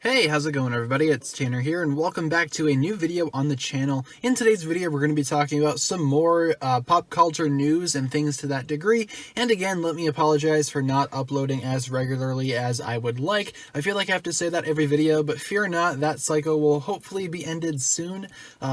Hey, how's it going everybody? It's Tanner here and welcome back to a new video on the channel. In today's video we're going to be talking about some more pop culture news and things to that degree. And again, let me apologize for not uploading as regularly as I would like. I feel like I have to say that every video, but fear not, that cycle will hopefully be ended soon,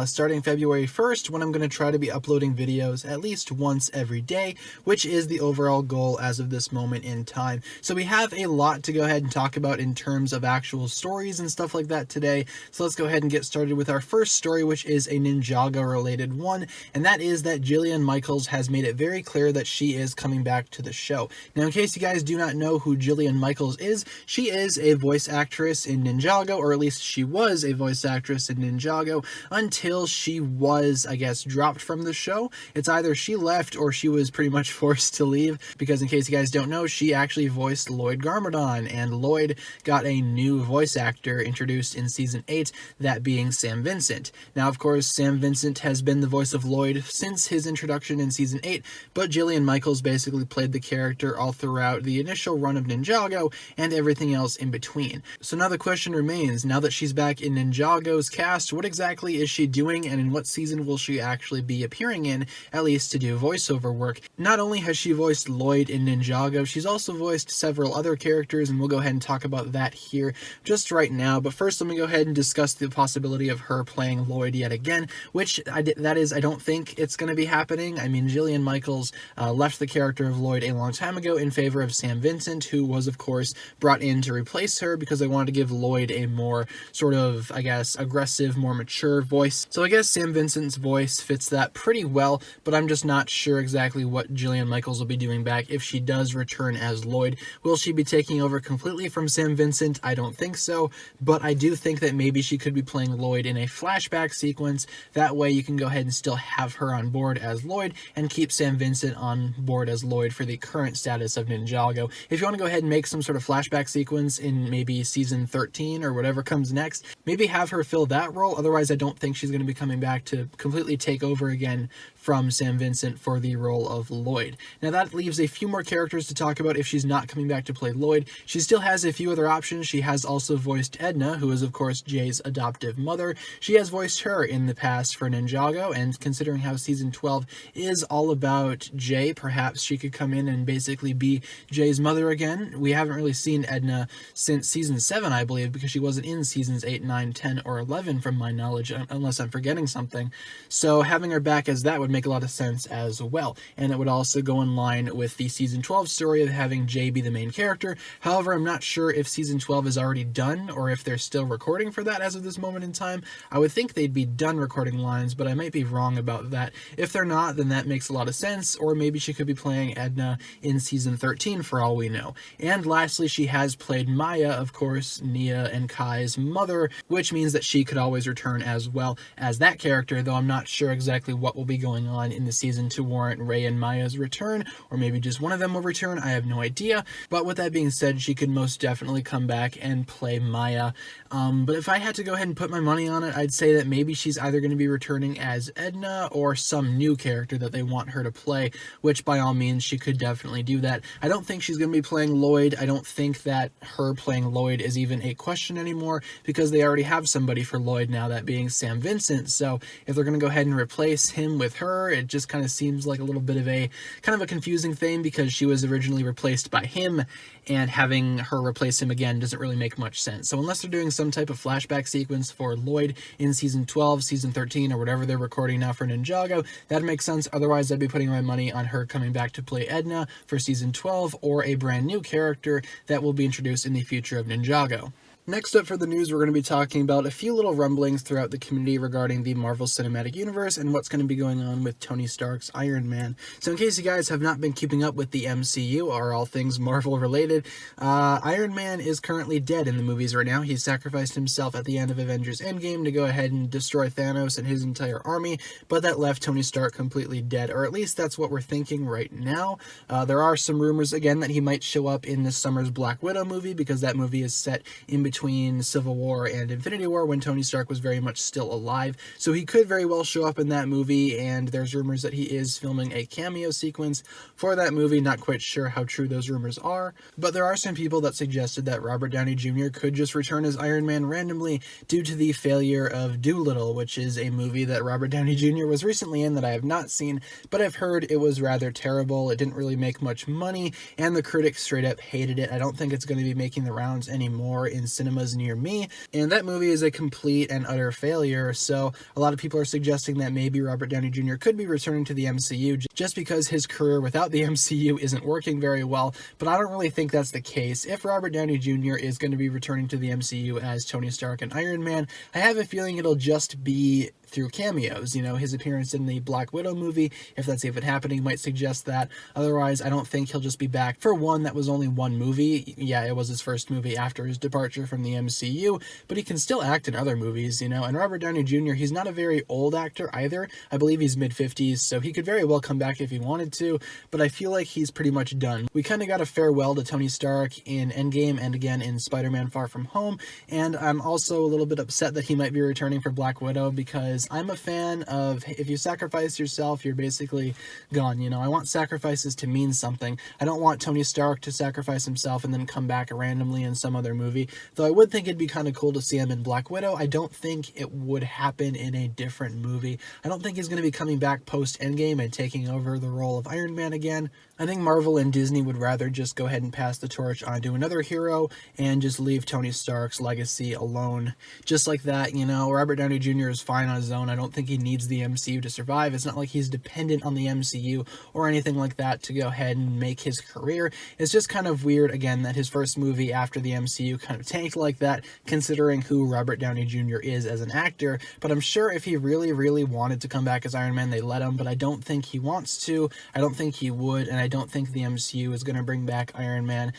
starting February 1st, when I'm going to try to be uploading videos at least once every day, which is the overall goal as of this moment in time. So we have a lot to go ahead and talk about in terms of actual stories and stuff like that today. So let's go ahead and get started with our first story, which is a Ninjago related one, and that is that Jillian Michaels has made it very clear that she is coming back to the show. Now, in case you guys do not know who Jillian Michaels is, she is a voice actress in Ninjago, or at least she was a voice actress in Ninjago until she was, I guess, dropped from the show. It's either she left or she was pretty much forced to leave, because in case you guys don't know, she actually voiced Lloyd Garmadon, and Lloyd got a new voice actor introduced in season 8, that being Sam Vincent. Now, of course, Sam Vincent has been the voice of Lloyd since his introduction in season 8, but Jillian Michaels basically played the character all throughout the initial run of Ninjago and everything else in between. So now the question remains, now that she's back in Ninjago's cast, what exactly is she doing, and in what season will she actually be appearing in, at least to do voiceover work? Not only has she voiced Lloyd in Ninjago, she's also voiced several other characters, and we'll go ahead and talk about that here just right now. But first, let me go ahead and discuss the possibility of her playing Lloyd yet again, which I don't think it's going to be happening. I mean, Jillian Michaels left the character of Lloyd a long time ago in favor of Sam Vincent, who was, of course, brought in to replace her because they wanted to give Lloyd a more sort of, I guess, aggressive, more mature voice. So I guess Sam Vincent's voice fits that pretty well, but I'm just not sure exactly what Jillian Michaels will be doing back if she does return as Lloyd. Will she be taking over completely from Sam Vincent? I don't think so, but I do think that maybe she could be playing Lloyd in a flashback sequence. That way you can go ahead and still have her on board as Lloyd and keep Sam Vincent on board as Lloyd for the current status of Ninjago. If you want to go ahead and make some sort of flashback sequence in maybe season 13 or whatever comes next, maybe have her fill that role. Otherwise, I don't think she's going to be coming back to completely take over again from Sam Vincent for the role of Lloyd. Now that leaves a few more characters to talk about if she's not coming back to play Lloyd. She still has a few other options. She has also voiced Edna, who is of course Jay's adoptive mother. She has voiced her in the past for Ninjago, and considering how season 12 is all about Jay, perhaps she could come in and basically be Jay's mother again. We haven't really seen Edna since season 7, I believe, because she wasn't in seasons 8, 9, 10, or 11 from my knowledge, unless I'm forgetting something. So having her back as that would make a lot of sense as well, and it would also go in line with the season 12 story of having Jay be the main character. However, I'm not sure if season 12 is already done or if they're still recording for that as of this moment in time. I would think they'd be done recording lines, but I might be wrong about that. If they're not, then that makes a lot of sense, or maybe she could be playing Edna in season 13 for all we know. And lastly, she has played Maya, of course, Nia and Kai's mother, which means that she could always return as well as that character, though I'm not sure exactly what will be going on in the season to warrant Rey and Maya's return, or maybe just one of them will return. I have no idea. But with that being said, she could most definitely come back and play Maya. But if I had to go ahead and put my money on it, I'd say that maybe she's either going to be returning as Edna or some new character that they want her to play, which by all means she could definitely do that. I don't think she's going to be playing Lloyd. I don't think that her playing Lloyd is even a question anymore, because they already have somebody for Lloyd now, that being Sam Vincent. So if they're going to go ahead and replace him with her, it just kind of seems like a little bit of a confusing thing, because she was originally replaced by him, and having her replace him again doesn't really make much sense. So unless they're doing some type of flashback sequence for Lloyd in season 12, season 13, or whatever they're recording now for Ninjago, that makes sense. Otherwise, I'd be putting my money on her coming back to play Edna for season 12, or a brand new character that will be introduced in the future of Ninjago. Next up for the news, we're going to be talking about a few little rumblings throughout the community regarding the Marvel Cinematic Universe and what's going to be going on with Tony Stark's Iron Man. So in case you guys have not been keeping up with the MCU, or all things Marvel related, Iron Man is currently dead in the movies right now. He sacrificed himself at the end of Avengers Endgame to go ahead and destroy Thanos and his entire army, but that left Tony Stark completely dead, or at least that's what we're thinking right now. There are some rumors again that he might show up in this summer's Black Widow movie, because that movie is set in between between Civil War and Infinity War when Tony Stark was very much still alive. So he could very well show up in that movie, and there's rumors that he is filming a cameo sequence for that movie. Not quite sure how true those rumors are, but there are some people that suggested that Robert Downey Jr. could just return as Iron Man randomly due to the failure of Dolittle, which is a movie that Robert Downey Jr. was recently in that I have not seen, but I've heard it was rather terrible. It didn't really make much money, and the critics straight up hated it. I don't think it's going to be making the rounds anymore in cinemas near me, and that movie is a complete and utter failure, so a lot of people are suggesting that maybe Robert Downey Jr. could be returning to the MCU just because his career without the MCU isn't working very well, but I don't really think that's the case. If Robert Downey Jr. is going to be returning to the MCU as Tony Stark and Iron Man, I have a feeling it'll just be through cameos. You know, his appearance in the Black Widow movie, if that's even happening, might suggest that. Otherwise, I don't think he'll just be back for one that was only one movie. Yeah, it was his first movie after his departure from the MCU, but he can still act in other movies, you know, and Robert Downey Jr., he's not a very old actor either. I believe he's mid-50s, so he could very well come back if he wanted to, but I feel like he's pretty much done. We kind of got a farewell to Tony Stark in Endgame and again in Spider-Man Far From Home, and I'm also a little bit upset that he might be returning for Black Widow because I'm a fan of, if you sacrifice yourself, you're basically gone, you know. I want sacrifices to mean something. I don't want Tony Stark to sacrifice himself and then come back randomly in some other movie, though I would think it'd be kind of cool to see him in Black Widow. I don't think it would happen in a different movie. I don't think he's going to be coming back post-Endgame and taking over the role of Iron Man again. I think Marvel and Disney would rather just go ahead and pass the torch on to another hero and just leave Tony Stark's legacy alone. Just like that, you know, Robert Downey Jr. is fine on his own. I don't think he needs the MCU to survive. It's not like he's dependent on the MCU or anything like that to go ahead and make his career. It's just kind of weird, again, that his first movie after the MCU kind of tanked like that, considering who Robert Downey Jr. is as an actor. But I'm sure if he really, really wanted to come back as Iron Man, they let him, but I don't think he wants to. I don't think he would, and I don't think the MCU is going to bring back Iron Man,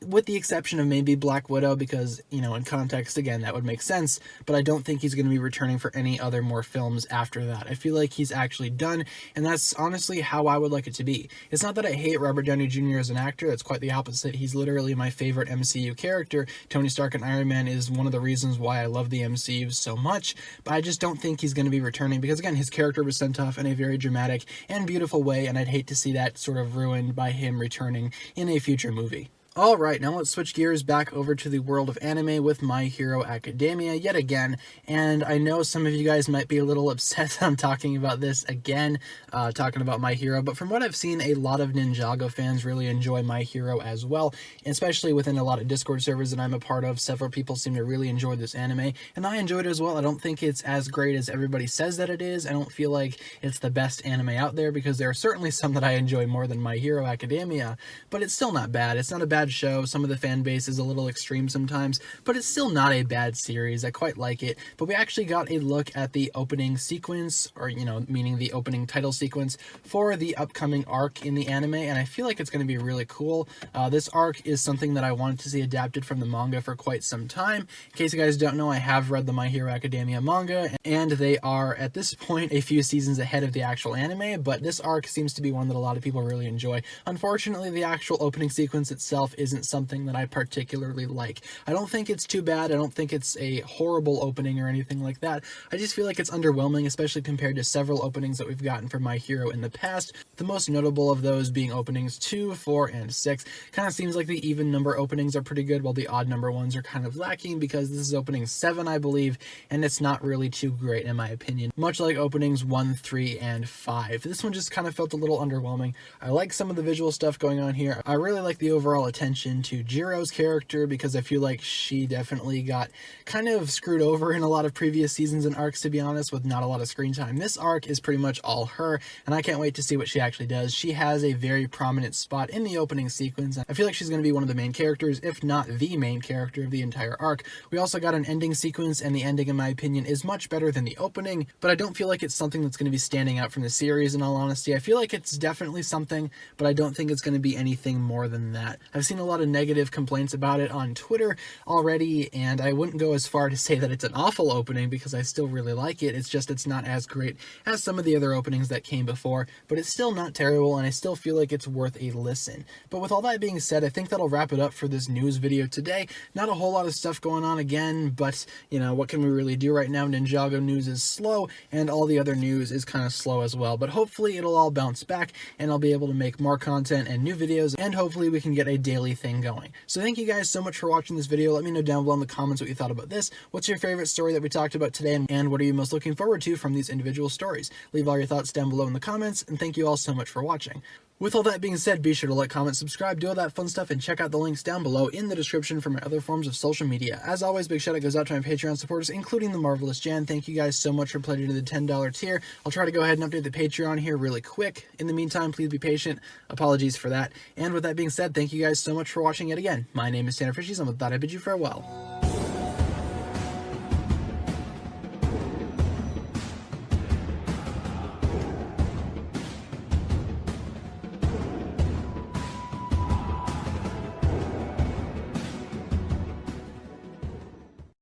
with the exception of maybe Black Widow, because, you know, in context, again, that would make sense, but I don't think he's going to be returning for any other more films after that. I feel like he's actually done, and that's honestly how I would like it to be. It's not that I hate Robert Downey Jr. as an actor, that's quite the opposite. He's literally my favorite MCU character. Tony Stark and Iron Man is one of the reasons why I love the MCU so much, but I just don't think he's going to be returning, because again, his character was sent off in a very dramatic and beautiful way, and I'd hate to see that sort of ruined by him returning in a future movie. Alright, now let's switch gears back over to the world of anime with My Hero Academia yet again, and I know some of you guys might be a little upset that I'm talking about this again, talking about My Hero, but from what I've seen, a lot of Ninjago fans really enjoy My Hero as well, especially within a lot of Discord servers that I'm a part of. Several people seem to really enjoy this anime, and I enjoyed it as well. I don't think it's as great as everybody says that it is. I don't feel like it's the best anime out there, because there are certainly some that I enjoy more than My Hero Academia, but it's still not bad. It's not a bad show. Some of the fan base is a little extreme sometimes, but it's still not a bad series. I quite like it. But we actually got a look at the opening sequence, or, you know, meaning the opening title sequence for the upcoming arc in the anime, and I feel like it's going to be really cool. This arc is something that I wanted to see adapted from the manga for quite some time. In case you guys don't know, I have read the My Hero Academia manga, and they are at this point a few seasons ahead of the actual anime, but this arc seems to be one that a lot of people really enjoy. Unfortunately, the actual opening sequence itself isn't something that I particularly like. I don't think it's too bad. I don't think it's a horrible opening or anything like that. I just feel like it's underwhelming, especially compared to several openings that we've gotten for My Hero in the past. The most notable of those being openings 2, 4, and 6. Kind of seems like the even number openings are pretty good, while the odd number ones are kind of lacking, because this is opening 7, I believe, and it's not really too great in my opinion. Much like openings 1, 3, and 5. This one just kind of felt a little underwhelming. I like some of the visual stuff going on here. I really like the overall attention to Jiro's character, because I feel like she definitely got kind of screwed over in a lot of previous seasons and arcs, to be honest, with not a lot of screen time. This arc is pretty much all her, and I can't wait to see what she actually does. She has a very prominent spot in the opening sequence. I feel like she's going to be one of the main characters, if not the main character of the entire arc. We also got an ending sequence, and the ending, in my opinion, is much better than the opening, but I don't feel like it's something that's going to be standing out from the series, in all honesty. I feel like it's definitely something, but I don't think it's going to be anything more than that. I've seen seen a lot of negative complaints about it on Twitter already, and I wouldn't go as far to say that it's an awful opening because I still really like it. It's just it's not as great as some of the other openings that came before, but it's still not terrible, and I still feel like it's worth a listen. But with all that being said, I think that'll wrap it up for this news video today. Not a whole lot of stuff going on again, but you know, what can we really do right now? Ninjago news is slow, and all the other news is kind of slow as well, but hopefully it'll all bounce back, and I'll be able to make more content and new videos, and hopefully we can get a daily thing going. So thank you guys so much for watching this video. Let me know down below in the comments what you thought about this. What's your favorite story that we talked about today, and what are you most looking forward to from these individual stories? Leave all your thoughts down below in the comments, and thank you all so much for watching. With all that being said, be sure to like, comment, subscribe, do all that fun stuff, and check out the links down below in the description for my other forms of social media. As always, big shout out goes out to my Patreon supporters, including the Marvelous Jan. Thank you guys so much for pledging to the $10 tier. I'll try to go ahead and update the Patreon here really quick. In the meantime, please be patient. Apologies for that. And with that being said, thank you guys so much for watching yet again. My name is TannerFishies, and with that, I bid you farewell.